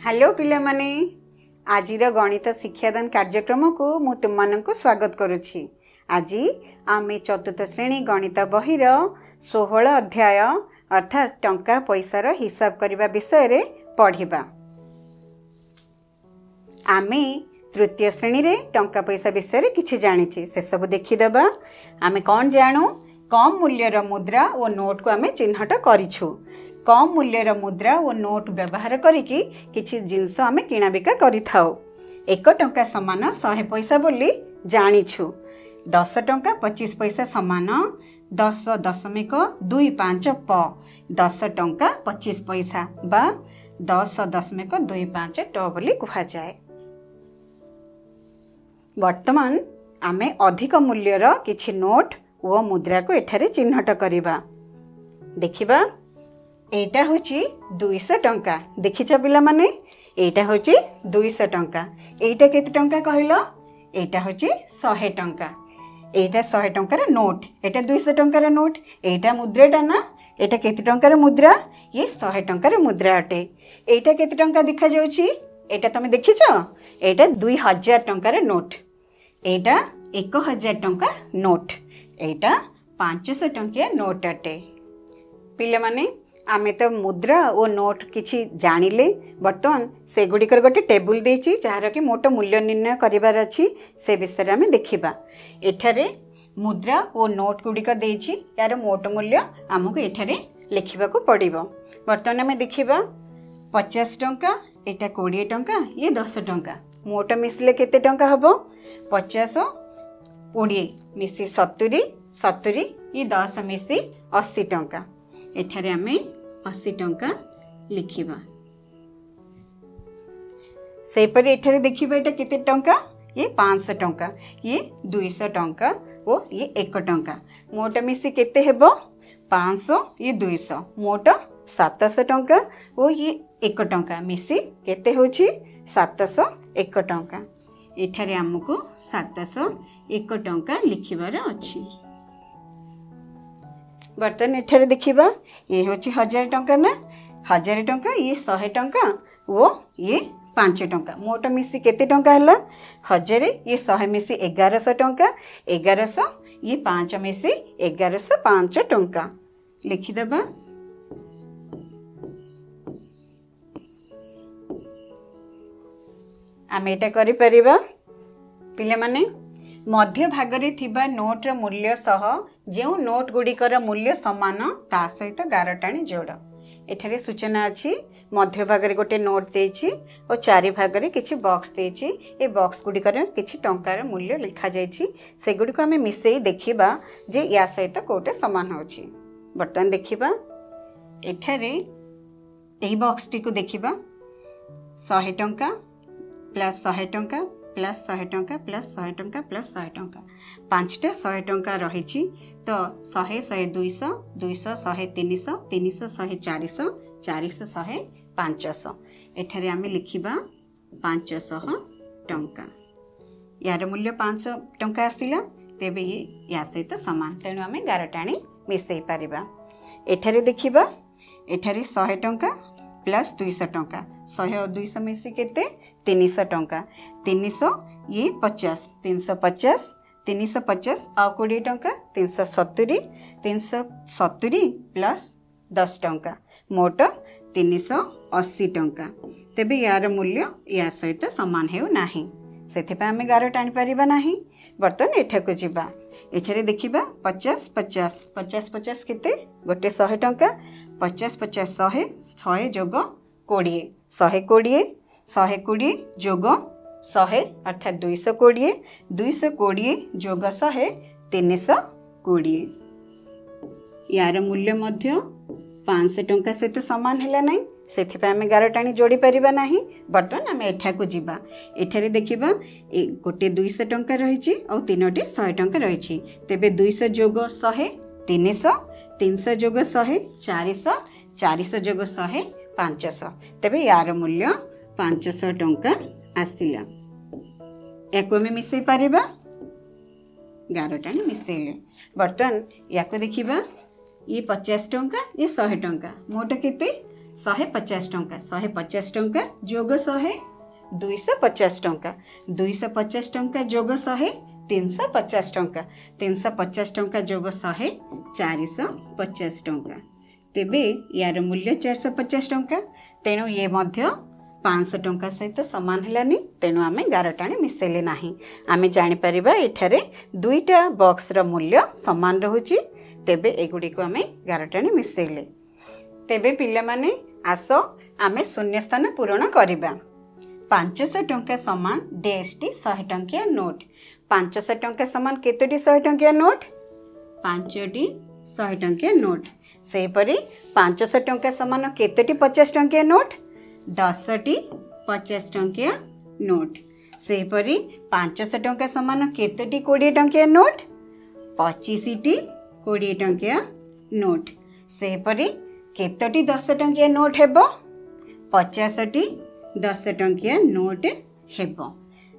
Hello पिला माने आजिर गणित शिक्षादान कार्यक्रम को मु तुमको स्वागत करुछि। आज आमे चतुर्थ श्रेणी गणित बहिर 16 अध्याय अर्थात टंका पैसार हिसाब करने विषय रे पढ़िबा। आमे तृतीय श्रेणी रे टंका पैसा विषय रे किछि जानिछि से सब देखिदबा। आमे कौन जानू कम मूल्यर मुद्रा और नोट को आमे चिन्हट करिछु। कम मूल्यर मुद्रा और नोट व्यवहार करिकी किछि जिंस आमे किना बिका करिथाउ। 1 टंका समान 100 पैसा बोली जानिछु। 10 टंका 25 पैसा समान 10.25 प 10 टंका 25 पैसा बा 10.25 ट बोली कहा जाए। वर्तमान आमे अधिक मूल्यर किछि नोट व मुद्रा को एठारे चिन्हट करिबा। देखिबा एटा होची 200 टंका। देखिछ पिला माने एटा होची 200 टंका। एटा केते टंका कहलो? एटा होची 100 टंका। एटा 100 टंकार नोट, एटा 200 टंकार नोट। एटा मुद्राटा ना, एटा केते टंकार मुद्रा? ये 100 टंकार मुद्रा अटे। एटा केते टंका देखा जाउची? एटा तमे देखिछ? एटा 2000 टंकार नोट। एटा 1000 टंका नोट। एटा 500 टंकिया नोट अटे। पिले माने आमे तो मुद्रा और नोट किछि जानिले। बर्तमान से गुडिकर गोटे टेबुल देछि जहार कि मोट मूल्य निर्णय करिवार अछि से विषय आमे देखिबा। एठारे मुद्रा और नोट गुडिक देछि, यार मोट मूल्य हमकु एठारे लिखिबा को पड़िबो। बर्तमान आमे देखिबा 50 टंका, एटा 20 टंका, ये 10 टंका। मोट मिसले केते टंका हबो? 50 20 मिसी 70, 70 ये 10 मिसी 80 टंका। एठारे आमे 80 टंका लिखिबा। सेपरि एठारे देखिबा एटा केते टंका? ये 500 टंका, ये 200 टंका और ये 1 टंका। मोट मिसी केते हेबो? 500 ये 200 मोट 700 टंका और ये 1 टंका मिसी केते होची? 701 टंका। एठारे हमकु 701 टंका लिखिबार अछि। बर्तन एठारे देखिबा ये होची 1000 टंका ना, 1000 टंका, ये 100 टंका वो ये 5 टंका। मोट मिसी केते टंका हला? 1000 ये 100 मिसी 1100 टंका, 1100 ये 5 मिसी 1105 टंका लिखिदबा। आमे एटा करि परिबा। पिले माने मध्य भागरे थिबा नोट मूल्य सह जो नोट गुड़िकर मूल्य समान ता सहित गारटाणी जोड़। एठारे सूचना अच्छी मध्य भागरे गोटे नोट देछि और चारि भागरे किछि बॉक्स देछि। ए बॉक्स गुड़िकर किछि टंकार मूल्य लिखा जाइछि। से गुड़िक आमे मिसेई देखिबा जे या सहित कोटे समान होछि। बर्तमान देखिबा एठारे एही बॉक्स टी को देखिबा 100 टंका प्लस 100 टंका प्लस 100 टंका प्लस 100 टंका प्लस 100 टंका। 5टा 100 टंका रहिछि तो 100 100 200 200 100 300 300 100 400 400 100 500। एठारे आमे लिखिबा 500 टंका। यार मूल्य 500 टंका आसिला तेबे ये या सहित समान, तेणु आमे गारटाणी मिसेई पारिबा। एठारे देखिबा एठारे 100 टंका प्लस 200 टंका, 100 और 200 मिसी केते? 300 टंका। 300 ये 50, 350, 350 आ 20 टंका 370, 370 प्लस 10 टंका मोट 380 टंका। तेबे यार मूल्य या सहित समान हेउ नाही, सेथिपा आमे गार टाणी परिबा नाही। बर्तन एठा को जिबा। एठारे देखिबा 50 50 50 50 केते? गोटे 100 टंका। 50 50 100 100 जोग 20 120 120 जोग 100 अर्थात 220 220 जोग 100 320। यार मूल्य मध्य 500 टंका सहित समान हैला नहीं, सेथिपा आमे गारटाणी जोड़ी परिबा नाही। बर्तमान आमे एठा को जिबा। एठारे देखिबा गोटे 200 टंका रहिछि और तीनोटी 100 टंका रहिछि। तेबे 200 जोग 100 300, 300 जोग 100 400, 400 जोग 100 500। तेबे यार मूल्य 500 टंका आसिला। याको आमे मिसेई पारिबा, गारटाणी मिसेइले। बर्तमान याको देखिबा ये 50 टंका, ये 100 टंका, मोट केते? 150 टंका 150 टंका जोग 100 250 टंका 250 टंका जोग 100 350 टंका 350 टंका जोग 100 450 टंका। तेबे यार मूल्य 450 टंका। तेणु ये मध्य 500 टंका सहित सामान हेलानी। तेणु आम गारटाणी मिसेले ना। आम जापर एठारे दुईटा बॉक्स रो मूल्य सामान रोचे। तेबे एगुड़ी को आम गारटाणी मिसेले। तेबे पिला माने आस आम शून्य स्थान पूरण करवा। 500 टंका सामान डेस्टी 100 टंकिया नोट। 500 टंका सामान केतोटी 100 टंकिया नोट? 5टी 100 टंकिया नोट। सेपरी 500 टंका सामान केतोटी 50 टंकिया नोट? 10टी 50 टंकिया नोट। सेपरी 500 टंका सामान केतोटी 20 टंकिया नोट? 25टी 20 टंकिया नोट। सेपरी केतोटी 10 टंकिया नोट हेबो? 50टी 10 टंकिया नोट हेबो।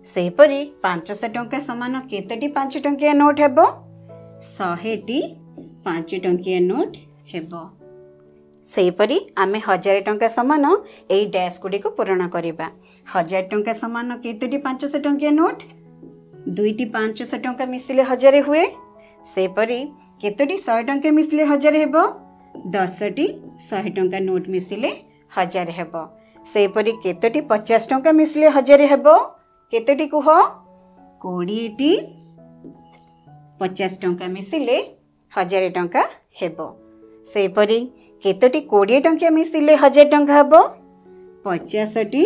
सेपरी 500 टंका सामान केतोटी 5 टंकिया नोट हेबो? 100टी 5 टंकिया नोट हेबो। सेपरी आमे 1000 टंका सामान एई डैश गुडी को पूरण करिबा। 1000 टंका सामान केतोटी 500 टंकिया नोट? दुईटी 500 टंका मिसिले 1000 हुए। सेपरी केतोटी 100 टंका मिसिले 1000 हेबो? 10टी 100 टंका नोट मिसिले 1000 हेबो। सेपरी केतोटी 50 टंका मिसिले 1000 हेबो? केतोटी कुह? 20टी 50 टंका मिसिले 1000 टंका हेबो। सेपरी केतोटी 20 टंका मिसिले 1000 टंका हेबो? 50टी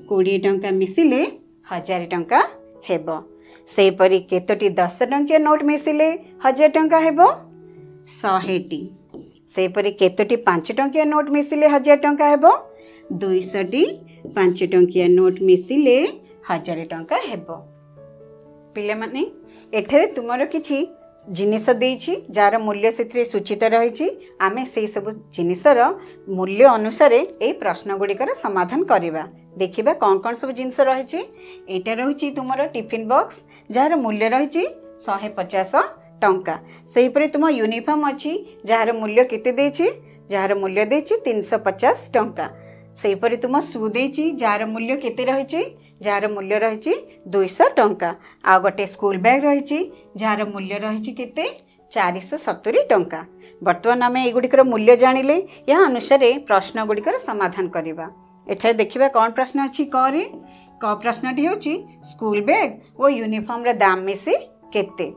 20 टंका मिसिले 1000 टंका हेबो। सेपरी केतोटी 10 टंकिया नोट मिसिले 1000 टंका हेबो? 100टी। सेपरी केतोटी 5 टंकिया नोट मिसिले 1000 टंका हेबो? 200टी 5 टंकिया नोट मिसिले 1000 टंका हेबो। पिले माने एठारे तुमरो किछि जिनिस देइछि जार मूल्य से सूचित रही। आमे से सब जिनिसर मूल्य अनुसार ए प्रश्न गुड़िकर समाधान करवा। देखिबा कौन कौन सब जिनिस रही। एटा रही तुम टिफिन बॉक्स जार मूल्य रही 150 टंका। सेहीपरि तुम यूनिफॉर्म अच्छी जार मूल्य केते देछि? जार मूल्य देछि 350 टंका। सेहीपरि तुम शू देछि जार मूल्य केते रही? जार मूल्य रही 200 टंका। आ गोटे स्कूल बैग रही जार मूल्य रही केते? 470 टंका। बर्तमान आम एगुड़िकर मूल्य जानिले या अनुसार प्रश्न गुड़िकर समाधान करवा। एठारे देखिबा कौन प्रश्न अच्छी करे। क प्रश्नटी होची स्कूल बैग और यूनिफॉर्म रा दाम मिसी केते?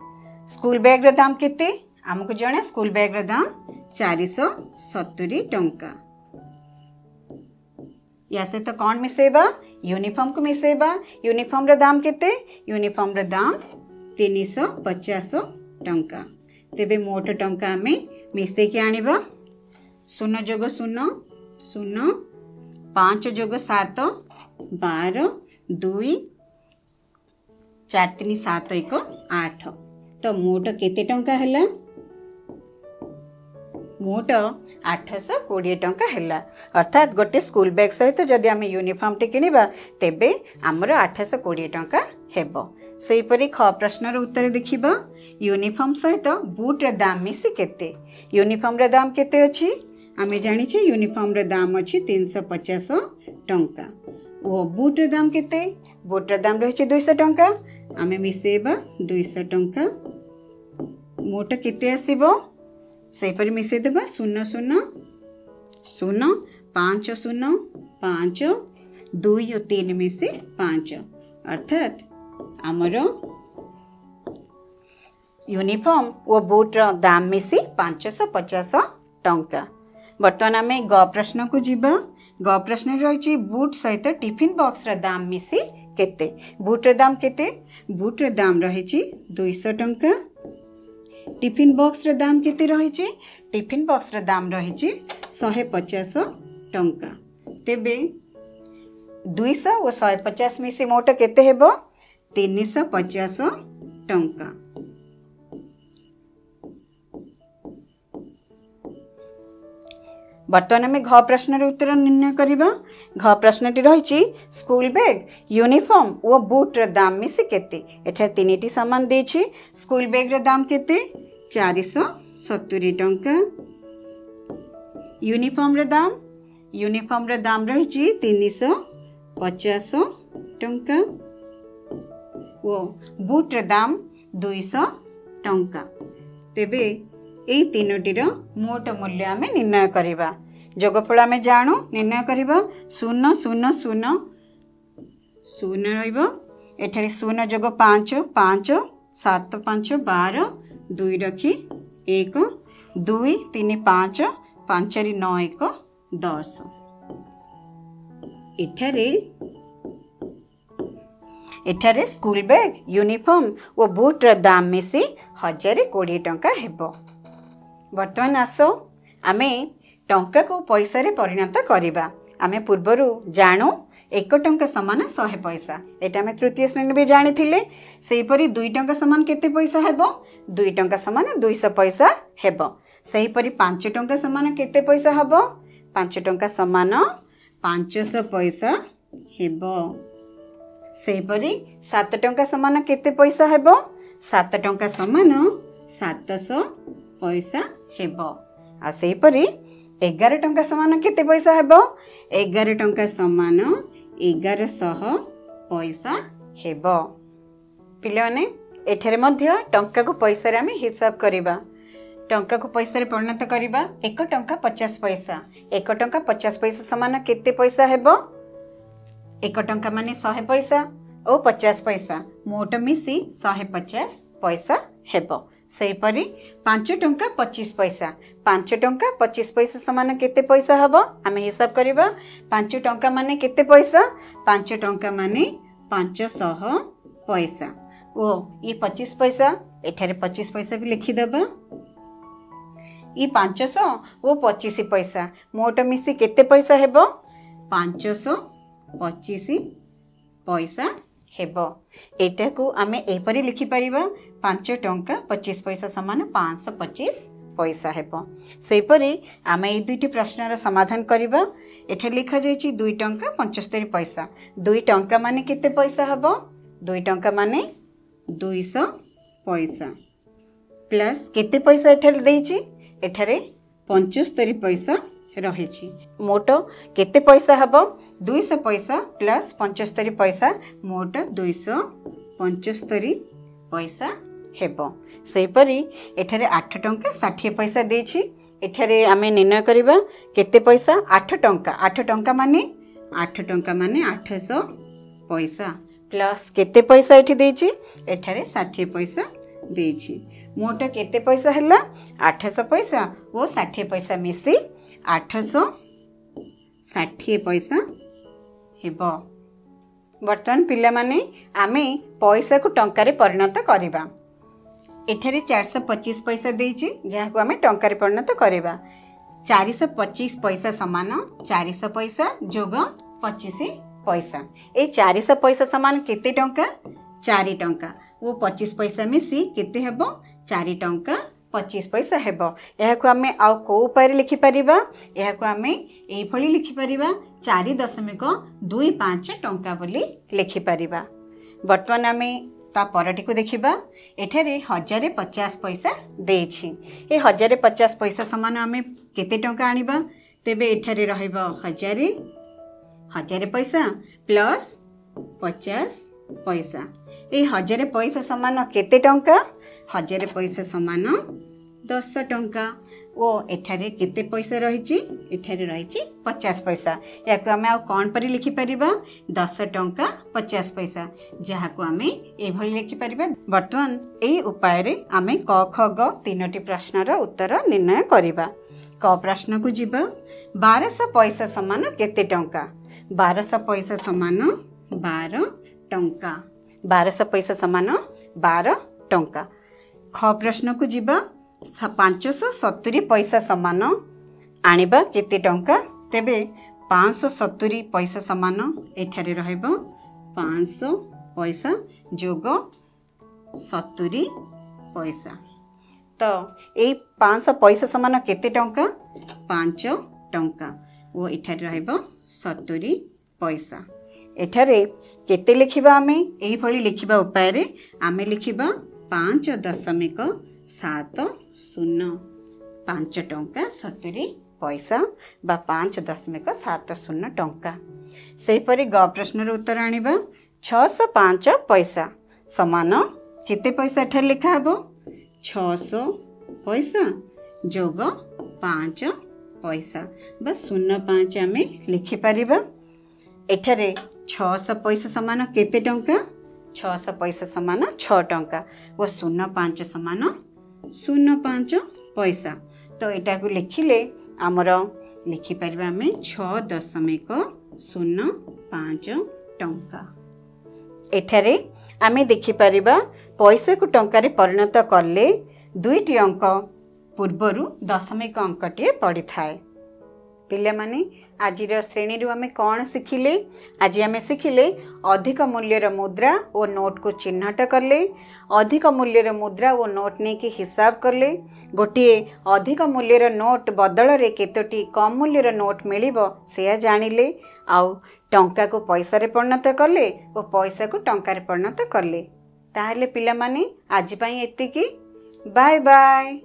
स्कूल बैग रा दाम केते? आमको जणे स्कूल बैग रा दाम 470 टंका। या से तो कौन मिसेबा? यूनिफॉर्म को मिसेबा। यूनिफॉर्म रा दाम केते? यूनिफॉर्म रा दाम 350 टंका। तेबे मोट टंका आमे मिसे के आनिबा। 0 जोग 0 0 5 जोग 7 12 2 4 3 7 1 8। तो मोट केते टंका हैला? मोट 820 टंका हैला। अर्थात गोटे स्कूल बैग सहित जदि आम यूनिफॉर्म टी किनिबा तेबे आमर 820 टंका हेबो। सेहीपरि ख प्रश्नर उत्तर देखिबा। यूनिफॉर्म सहित बूट रा दाम मिसी केते? यूनिफॉर्म रा दाम केते अछि? आमे जानिछे यूनिफॉर्म रा दाम अछि 350 टंका। ओ बूट रा दाम केते? बूट रा दाम रहिछि 200 टंका। आमे मिसेबा 200 टंका। मोट केते आसीबो? सेहीपरि मिसे देबा 0 0 0 5 0 5 2 और 3 मिसे 5। अर्थात आमर यूनिफॉर्म और बूट रा दाम मिसी 550 टंका। बर्तमान आमे ग प्रश्न को जीवा। ग प्रश्न रही बूट सहित टिफिन बॉक्स रा दाम मिसी केते? बूट रा दाम केते? बूट रा दाम रही 200 टंका। टिफिन बॉक्स रा दाम केते रही? टिफिन बॉक्स रा दाम रही 150 टंका। तेबे 200 और 150 मिसी मोट केते हेबो? 350 टंका। बर्तमान आम घ प्रश्न उत्तर निर्णय करवा। घ प्रश्नटी रही स्कूल बैग यूनिफॉर्म और बूट रा दाम मिसी केते? एठार 3टी सामान देछि। स्कूल बैग रा दाम केते? 470 टंका। यूनिफॉर्म रा दाम? यूनिफॉर्म रे दाम रही 350 टंका ओ बुट रे दाम 200 टंका। तेबे एई तीनोटीर मोट मूल्य आमे निर्णय करिबा। जोगफल आमे जानू निर्णय करिबा 0 0 0 0 रहिबो एठारे 0 जोग 5 5 7 5 12 2 रखी 1 2 3 5 5 9 1 10 एठारे स्कूल बैग यूनिफॉर्म और बुट र दाम मिसी 1020 टंका हेबो। वर्तमान आसो आमे टंका को पैसा रे परिणत करिबा। आमे पूर्वरु जानू 1 टंका समान 100 पैसा एटा आमे तृतीय श्रेणी भी जानी थिले। सेहीपरि 2 टंका समान केते पैसा हेबो 2 टंका समान 200 पैसा हेबो। सेहीपरि 5 टंका समान केते पैसा हेबो 5 टंका समान 500 पैसा हेबो। सेहीपरि 7 टंका समान केते पैसा हेबो 7 टंका समान 700 पैसा हेबो। आ सेहीपरि 11 टंका समान केते पैसा हेबो 11 टंका समान 1100 पैसा हेबो। पिलाने एठारे मध्य टंका को पैसा रे आमे हिसाब करिबा। टंका को पैसा रे परिणत करिबा 1 टंका 50 पैसा 1 टंका 50 पैसा समान केते पैसा हेबो 1 टंका माने 100 पैसा और 50 पैसा मोट मिसी 150 पैसा हेबो। सेहीपरि 5 टंका 25 पैसा 5 टंका 25 पैसा समान केते पैसा हबो आमे हिसाब करिबा। 5 टंका माने केते पैसा 5 टंका माने 500 पैसा ओ ये 25 पैसा एठारे 25 पैसा भी लिखि देबा। ये 500 ओ 25 पैसा मोट मिसी केते पैसा हेबो 525 पैसा हेबो। एटा को आमे एपरि लिखि परिबा 5 टंका 25 पैसा समान 525 पैसा हेबो। सेहीपरि आमे ए दुईटी प्रश्नर समाधान करिबा। एठा लिखा जायछि 2 टंका 75 पैसा 2 टंका माने केते पैसा हेबो 2 टंका माने 200 पैसा प्लस केते पैसा एठारे देछि एठारे 75 पैसा रही मोट केते पैसा हबो 200 पैसा प्लस 75 पैसा मोट 275 पैसा हेबो। सेहीपरि एठारे 8 टंका 60 पैसा देछि एठारे आमे निर्णय करिबा केते पैसा 8 टंका माने 800 पैसा प्लस केते पैसा एठी देछि एठारे 60 पैसा देछि मोट केते पैसा हैला 800 पैसा और 60 पैसा मिसी 860 पैसा हेबो। वर्तमान पिला माने आमे पैसा को टंका रे परिणत करिबा। एठारे 425 पैसा देछि जहा को आमे टंका रे परिणत करिबा। 425 पैसा समान 400 पैसा जोग 25 पैसा ए 400 पैसा समान केते टंका 4 टंका वो 25 पैसा मिसी केते हेबो 4 टंका 25 पैसा हेबो। एहा को आमे आउ को उपाय लिखि परिबा एहा को आमे एई फळी लिखि परिबा 4.25 टंका बोली लिखि परिबा। वर्तमान आमे ता परटी को देखिबा। एठारे 1050 पैसा देछि ए 1050 पैसा समान आमे केते टंका आनिबा तेबे एठारे रहइबो 1000 पैसा प्लस 50 पैसा ए 1000 पैसा समान केते टंका 1000 पैसा समान 10 टंका ओ एठारे केते पैसा रहिछि एठारे रहिछि 50 पैसा याको हमें आ कोन परि लिखि परिबा 10 टंका 50 पैसा जहा को हमें ए भली लिखि परिबा। वर्तमान एई उपाय रे हमें क ख ग तीनोटी प्रश्नर उत्तर निर्णय करिबा। क प्रश्न को जिबा 1200 पैसा समान केते टंका 1200 पैसा समान 12 टंका 1200 पैसा समान 12 टंका। ख प्रश्न को जिबा 570 पैसा समान आनिबा केते टंका तेबे 570 पैसा समान एठारे रहइबो 500 पैसा जोग 70 पैसा। तो ए 500 पैसा समान केते टंका 5 टंका वो एठारे रहइबो 70 पैसा। एठारे केते लिखिबा आमे एही भली लिखिबा उपाय रे आमे लिखिबा 5.70 5 टंका 70 पैसा बा 5.70 टंका। सेहीपरि ग प्रश्नर उत्तर आनिबा 605 पैसा समान केते पैसा एठार लिखा हबो 600 पैसा जोग 5 पैसा बा 05 आमे लिखि परिबा। एठारे 600 पैसा समान केते टंका 600 पैसा समान 6 टंका और 05 समान 05 पैसा। तो एटा को लिखिले आमर लिखि परिबा आमे 6.05 टंका। एठारे आमे देखि परिबा पैसा को टंका परिणत कले दुईटी अंक पूर्वरु दशमिक अंकटे पड़ी थाए। पिले माने आजिर श्रेणी रु आमे कौन शिखिले आज आमे शिखिले अधिक मूल्यर मुद्रा और नोट को चिन्हट करले अधिक मूल्यर मुद्रा और नोट ने की हिसाब करले गोटे अधिक मूल्यर नोट बदल रे केतोटी कम मूल्यर नोट मिलिबो से जानिले आउ टंका को पैसा रे परिणत करले और पैसा को टंका रे परिणत करले। ताहले पिला माने आज पई एतिकी बाय बाय।